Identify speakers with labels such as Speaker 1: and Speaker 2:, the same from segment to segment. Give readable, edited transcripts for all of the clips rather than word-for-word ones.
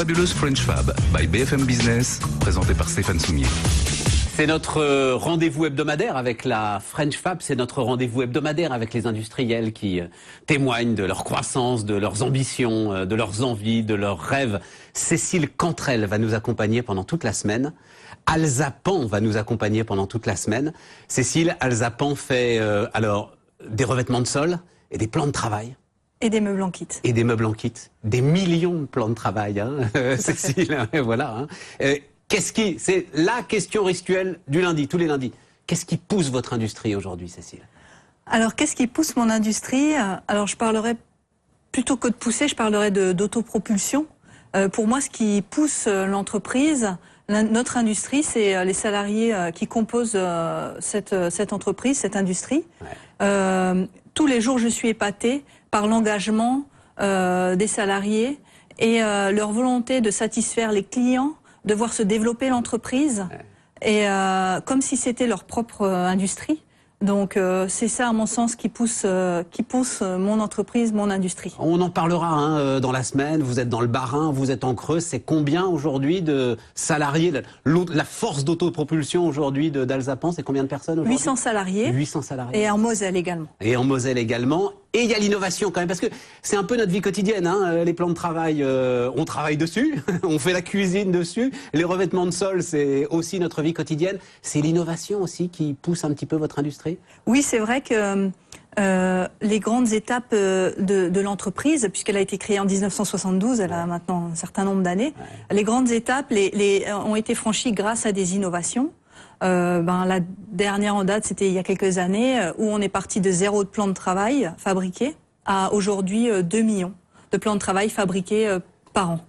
Speaker 1: fabuleuse French Fab by BFM Business, présentée par Stéphane Soumier.
Speaker 2: C'est notre rendez-vous hebdomadaire avec la French Fab, c'est notre rendez-vous hebdomadaire avec les industriels qui témoignent de leur croissance, de leurs ambitions, de leurs envies, de leurs rêves. Cécile Cantrel va nous accompagner pendant toute la semaine. Alzapan va nous accompagner pendant toute la semaine. Cécile, Alzapan fait alors des revêtements de sol et des plans de travail.
Speaker 3: Et des meubles en kit.
Speaker 2: Et des meubles en kit. Des millions de plans de travail, hein, Cécile. Voilà. Hein. C'est la question rituelle du lundi, tous les lundis. Qu'est-ce qui pousse votre industrie aujourd'hui, Cécile?
Speaker 3: Alors, qu'est-ce qui pousse mon industrie? Alors, je parlerai, plutôt que de pousser, je parlerai d'autopropulsion. Pour moi, ce qui pousse l'entreprise, notre industrie, c'est les salariés qui composent cette entreprise, cette industrie. Ouais. Tous les jours, je suis épatée par l'engagement des salariés et leur volonté de satisfaire les clients, de voir se développer l'entreprise, et comme si c'était leur propre industrie. Donc c'est ça, à mon sens, qui pousse mon entreprise, mon industrie.
Speaker 2: On en parlera hein, dans la semaine. Vous êtes dans le Bas-Rhin, vous êtes en Creuse. C'est combien aujourd'hui de salariés? La force d'autopropulsion aujourd'hui d'Alzapan, c'est combien de personnes aujourd'hui?
Speaker 3: 800 salariés.
Speaker 2: 800 salariés.
Speaker 3: Et en Moselle également.
Speaker 2: Et en Moselle également. Et il y a l'innovation quand même, parce que c'est un peu notre vie quotidienne. Hein. Les plans de travail, on travaille dessus, on fait la cuisine dessus. Les revêtements de sol, c'est aussi notre vie quotidienne. C'est l'innovation aussi qui pousse un petit peu votre industrie?
Speaker 3: Oui, c'est vrai que les grandes étapes de l'entreprise, puisqu'elle a été créée en 1972, elle a maintenant un certain nombre d'années, les grandes étapes ont été franchies grâce à des innovations. La dernière en date, c'était il y a quelques années, où on est parti de 0 de plans de travail fabriqués à aujourd'hui 2 millions de plans de travail fabriqués par an.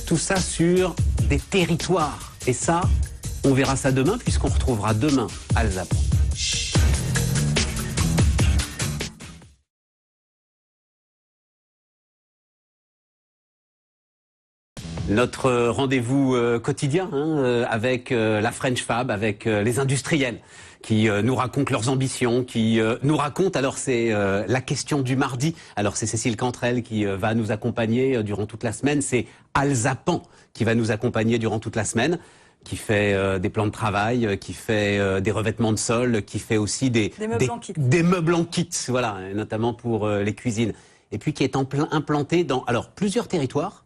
Speaker 2: Tout ça sur des territoires. Et ça, on verra ça demain, puisqu'on retrouvera demain Alzapan. Notre rendez-vous quotidien hein, avec la French Fab, avec les industriels qui nous racontent leurs ambitions, qui nous racontent, alors c'est la question du mardi, alors c'est Cécile Cantrel qui va nous accompagner durant toute la semaine, c'est Alzapan qui va nous accompagner durant toute la semaine, qui fait des plans de travail, qui fait des revêtements de sol, qui fait aussi des meubles en kit, voilà, notamment pour les cuisines, et puis qui est implanté dans alors plusieurs territoires.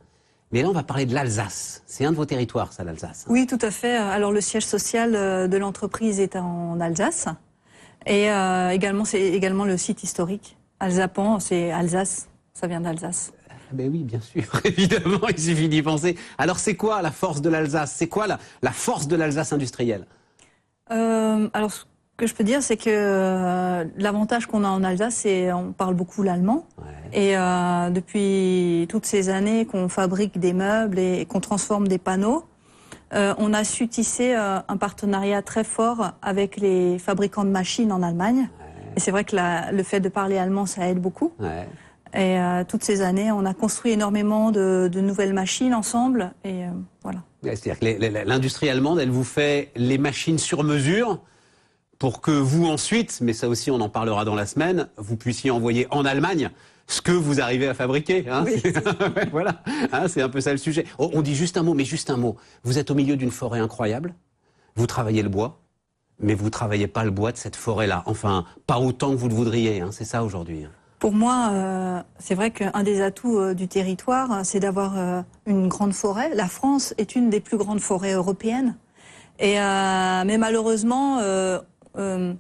Speaker 2: Mais là, on va parler de l'Alsace. C'est un de vos territoires, ça, l'Alsace.
Speaker 3: Oui, tout à fait. Alors, le siège social de l'entreprise est en Alsace. Et c'est également le site historique. Alzapan, c'est Alsace. Ça vient d'Alsace.
Speaker 2: Ben oui, bien sûr. Évidemment, il suffit d'y penser. Alors, c'est quoi la force de l'Alsace? C'est quoi la force de l'Alsace industrielle?
Speaker 3: Alors, ce que je peux dire, c'est que l'avantage qu'on a en Alsace, c'est on parle beaucoup l'allemand. Ouais. Et depuis toutes ces années qu'on fabrique des meubles et qu'on transforme des panneaux, on a su tisser un partenariat très fort avec les fabricants de machines en Allemagne. Ouais. Et c'est vrai que le fait de parler allemand, ça aide beaucoup. Ouais. Et toutes ces années, on a construit énormément de nouvelles machines ensemble. Et voilà.
Speaker 2: C'est-à-dire que l'industrie allemande, elle vous fait les machines sur mesure pour que vous ensuite, mais ça aussi on en parlera dans la semaine, vous puissiez envoyer en Allemagne ce que vous arrivez à fabriquer. Hein. Oui. Voilà, hein, c'est un peu ça le sujet. Oh, on dit juste un mot, mais juste un mot. Vous êtes au milieu d'une forêt incroyable, vous travaillez le bois, mais vous ne travaillez pas le bois de cette forêt-là. Enfin, pas autant que vous le voudriez, hein. C'est ça aujourd'hui.
Speaker 3: Pour moi, c'est vrai qu'un des atouts du territoire, c'est d'avoir une grande forêt. La France est une des plus grandes forêts européennes. Et, mais malheureusement, on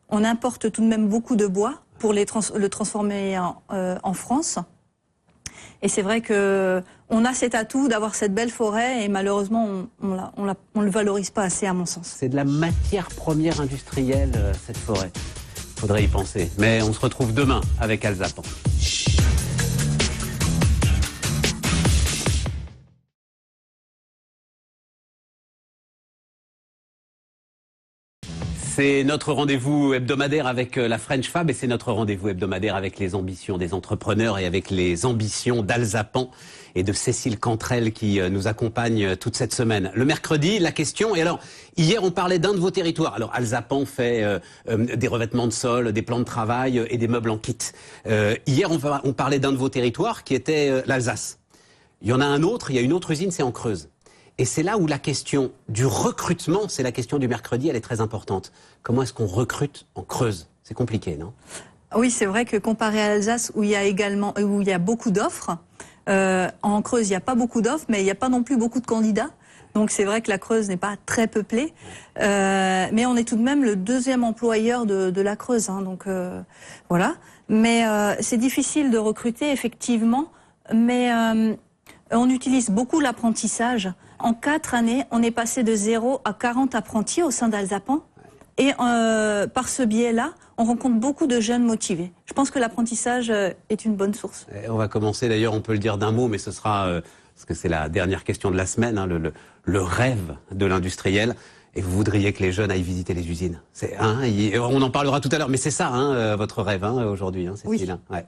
Speaker 3: importe tout de même beaucoup de bois pour le transformer en France. Et c'est vrai qu'on a cet atout d'avoir cette belle forêt et malheureusement, on le valorise pas assez à mon sens.
Speaker 2: C'est de la matière première industrielle, cette forêt. Faudrait y penser. Mais on se retrouve demain avec Alzapan. C'est notre rendez-vous hebdomadaire avec la French Fab et c'est notre rendez-vous hebdomadaire avec les ambitions des entrepreneurs et avec les ambitions d'Alzapan et de Cécile Cantrel qui nous accompagne toute cette semaine. Le mercredi, la question, et alors, hier on parlait d'un de vos territoires. Alors Alzapan fait des revêtements de sol, des plans de travail et des meubles en kit. Hier on parlait d'un de vos territoires qui était l'Alsace. Il y en a un autre, il y a une autre usine, c'est en Creuse. Et c'est là où la question du recrutement, c'est la question du mercredi, elle est très importante. Comment est-ce qu'on recrute en Creuse? C'est compliqué, non?
Speaker 3: Oui, c'est vrai que comparé à l'Alsace, où il y a beaucoup d'offres, en Creuse, il n'y a pas beaucoup d'offres, mais il n'y a pas non plus beaucoup de candidats. Donc c'est vrai que la Creuse n'est pas très peuplée, mais on est tout de même le deuxième employeur de la Creuse. Hein, donc voilà. Mais c'est difficile de recruter, effectivement, mais on utilise beaucoup l'apprentissage. En 4 années, on est passé de 0 à 40 apprentis au sein d'Alsapan. Et par ce biais-là, on rencontre beaucoup de jeunes motivés. Je pense que l'apprentissage est une bonne source.
Speaker 2: On va commencer d'ailleurs, on peut le dire d'un mot, mais ce sera, parce que c'est la dernière question de la semaine, hein, le rêve de l'industriel. Et vous voudriez que les jeunes aillent visiter les usines. On en parlera tout à l'heure, mais c'est ça votre rêve aujourd'hui, hein, Cécile.
Speaker 3: Oui.
Speaker 2: Ouais.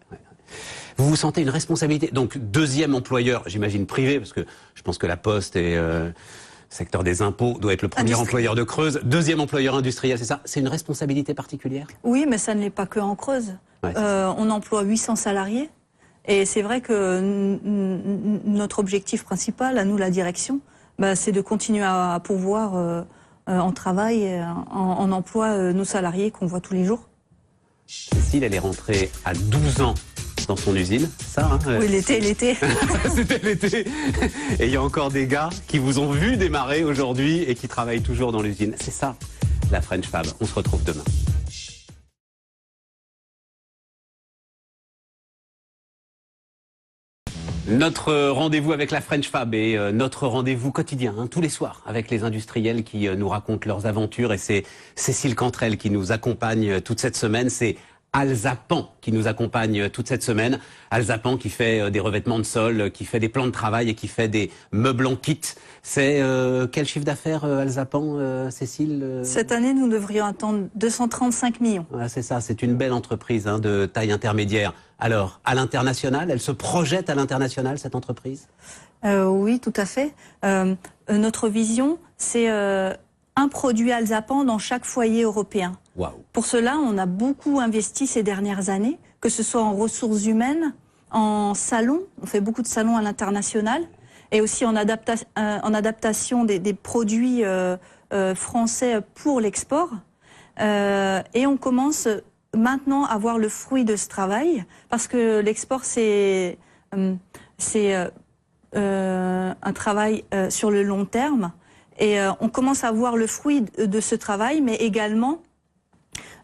Speaker 2: Vous vous sentez une responsabilité. Donc deuxième employeur, j'imagine privé, parce que je pense que la Poste et secteur des impôts doit être le premier employeur de Creuse. Deuxième employeur industriel, c'est ça? C'est une responsabilité particulière?
Speaker 3: Oui, mais ça ne l'est pas que en Creuse.
Speaker 2: Ouais,
Speaker 3: on emploie 800 salariés. Et c'est vrai que notre objectif principal, à nous, la direction, c'est de continuer à pourvoir en travail et en emploi nos salariés qu'on voit tous les jours.
Speaker 2: Cécile, elle est rentrée à 12 ans dans son usine, c'est ça hein?
Speaker 3: Oui, l'été.
Speaker 2: C'était l'été. Et il y a encore des gars qui vous ont vu démarrer aujourd'hui et qui travaillent toujours dans l'usine. C'est ça, la French Fab. On se retrouve demain. Notre rendez-vous avec la French Fab et notre rendez-vous quotidien, hein, tous les soirs, avec les industriels qui nous racontent leurs aventures. Et c'est Cécile Cantrel qui nous accompagne toute cette semaine. C'est Alsapan qui nous accompagne toute cette semaine. Alsapan qui fait des revêtements de sol, qui fait des plans de travail et qui fait des meubles en kit. C'est quel chiffre d'affaires Alsapan, Cécile
Speaker 3: Cette année, nous devrions attendre 235 millions.
Speaker 2: Voilà, c'est ça, c'est une belle entreprise de taille intermédiaire. Alors, à l'international, elle se projette à l'international, cette entreprise?
Speaker 3: Oui, tout à fait. Notre vision, c'est un produit Alsapan dans chaque foyer européen.
Speaker 2: Wow.
Speaker 3: Pour cela, on a beaucoup investi ces dernières années, que ce soit en ressources humaines, en salons, on fait beaucoup de salons à l'international, et aussi en adaptation des produits français pour l'export. Et on commence maintenant à voir le fruit de ce travail, parce que l'export, c'est un travail sur le long terme. Et on commence à voir le fruit de ce travail, mais également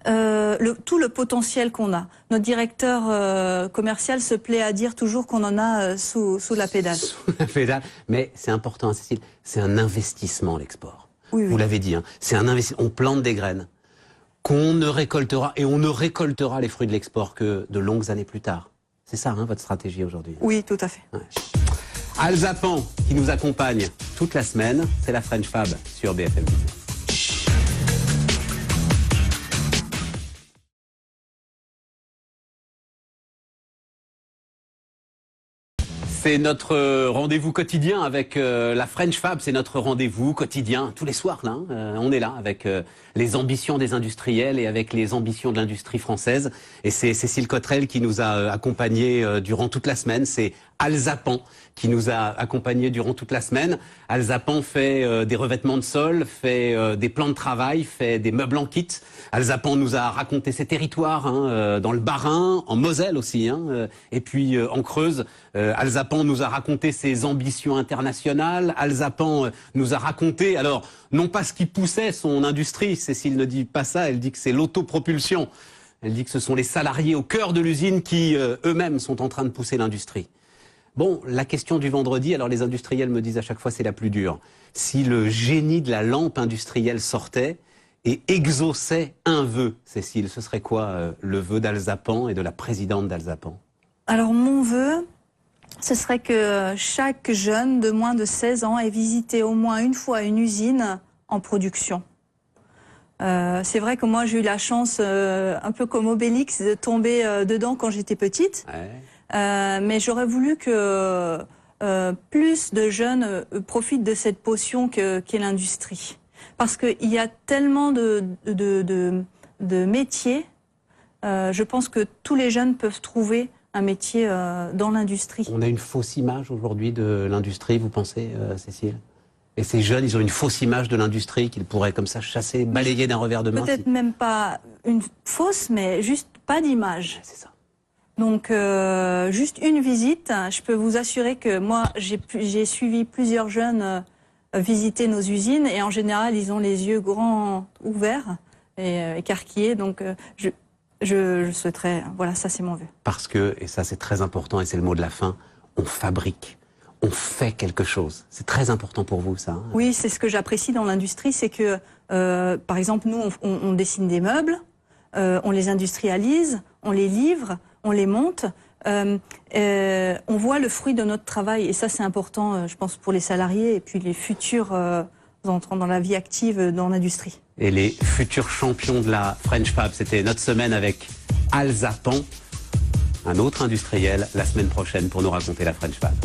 Speaker 3: tout le potentiel qu'on a. Notre directeur commercial se plaît à dire toujours qu'on en a sous la pédale.
Speaker 2: Sous la pédale, mais c'est important, Cécile, c'est un investissement l'export.
Speaker 3: Oui,
Speaker 2: Vous l'avez dit, hein, c'est un investissement. On plante des graines qu'on ne récoltera, et on ne récoltera les fruits de l'export que de longues années plus tard. C'est ça, votre stratégie aujourd'hui?
Speaker 3: Oui, tout à fait.
Speaker 2: Ouais. Alsapan qui nous accompagne toute la semaine, c'est la French Fab sur BFM Business. C'est notre rendez-vous quotidien avec la French Fab, c'est notre rendez-vous quotidien tous les soirs là. On est là avec les ambitions des industriels et avec les ambitions de l'industrie française. Et c'est Cécile Cantrel qui nous a accompagnés durant toute la semaine. C'est Alsapan qui nous a accompagnés durant toute la semaine. Alsapan fait des revêtements de sol, fait des plans de travail, fait des meubles en kit. Alsapan nous a raconté ses territoires dans le Bas-Rhin, en Moselle aussi, et puis en Creuse. Alsapan nous a raconté ses ambitions internationales. Alsapan nous a raconté, alors, non pas ce qui poussait son industrie, Cécile ne dit pas ça, elle dit que c'est l'autopropulsion. Elle dit que ce sont les salariés au cœur de l'usine qui, eux-mêmes, sont en train de pousser l'industrie. Bon, la question du vendredi, alors les industriels me disent à chaque fois c'est la plus dure. Si le génie de la lampe industrielle sortait et exauçait un vœu, Cécile, ce serait quoi le vœu d'Alsapan et de la présidente d'Alsapan? Alors
Speaker 3: mon vœu, ce serait que chaque jeune de moins de 16 ans ait visité au moins une fois une usine en production. C'est vrai que moi j'ai eu la chance, un peu comme Obélix, de tomber dedans quand j'étais petite. Ouais. Mais j'aurais voulu que plus de jeunes profitent de cette potion qu'est l'industrie. Parce qu'il y a tellement de métiers, je pense que tous les jeunes peuvent trouver un métier dans l'industrie.
Speaker 2: On a une fausse image aujourd'hui de l'industrie, vous pensez, Cécile? Et ces jeunes, ils ont une fausse image de l'industrie qu'ils pourraient comme ça chasser, balayer d'un revers de main.
Speaker 3: Peut-être même pas une fausse, mais juste pas d'image.
Speaker 2: C'est ça.
Speaker 3: Donc, juste une visite, je peux vous assurer que moi, j'ai suivi plusieurs jeunes visiter nos usines et en général, ils ont les yeux grands ouverts et écarquillés. Donc, je souhaiterais, voilà, ça c'est mon vœu.
Speaker 2: Parce que, et ça c'est très important et c'est le mot de la fin, on fabrique. On fait quelque chose. C'est très important pour vous, ça. Hein?
Speaker 3: Oui, c'est ce que j'apprécie dans l'industrie, c'est que, par exemple, nous, on dessine des meubles, on les industrialise, on les livre, on les monte, on voit le fruit de notre travail. Et ça, c'est important, je pense, pour les salariés et puis les futurs entrant dans la vie active dans l'industrie.
Speaker 2: Et les futurs champions de la French Fab, c'était notre semaine avec Al Zapan, un autre industriel, la semaine prochaine pour nous raconter la French Fab.